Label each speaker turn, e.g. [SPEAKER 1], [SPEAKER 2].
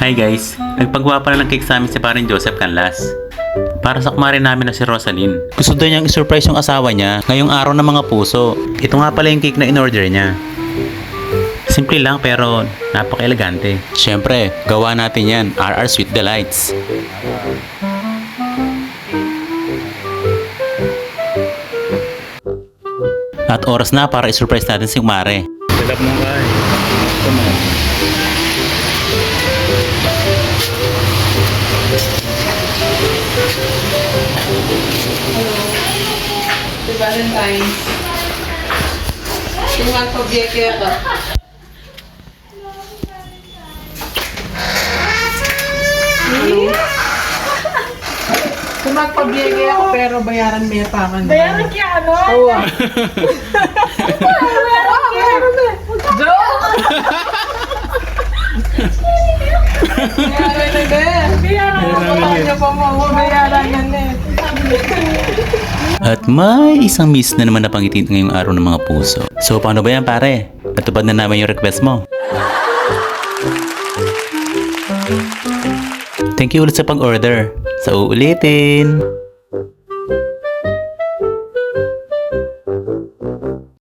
[SPEAKER 1] Hi guys, nagpagawa pa na ng cake sa amin si parin Joseph Canlas. Para sa kumarin namin na si Rosaline. Gusto daw niyang isurprise yung asawa niya ngayong araw ng mga puso. Ito nga pala yung cake na in-order niya. Simple lang pero napaka-elegante. Siyempre, gawa natin yan, RR Sweet Delights. At oras na para isurprise natin si Kumare.
[SPEAKER 2] Dalap mo ka eh. Ito mo.
[SPEAKER 3] Si Valentine's. Yung magpabiyeke ako. Ano? Kung magpabiyeke ako pero bayaran may pa ka na.
[SPEAKER 4] Bayaran kaya ano?
[SPEAKER 3] Oo.
[SPEAKER 4] Bayaran kaya.
[SPEAKER 3] Joke! Bayaran na din.
[SPEAKER 4] Bayaran
[SPEAKER 3] Ano pa kanya pa mo? Bayaran na din.
[SPEAKER 1] At may isang miss na naman napangiti ngayong araw ng mga puso. So paano ba yan pare? Natupad na namin yung request mo. Thank you ulit sa pag-order. Sa uulitin!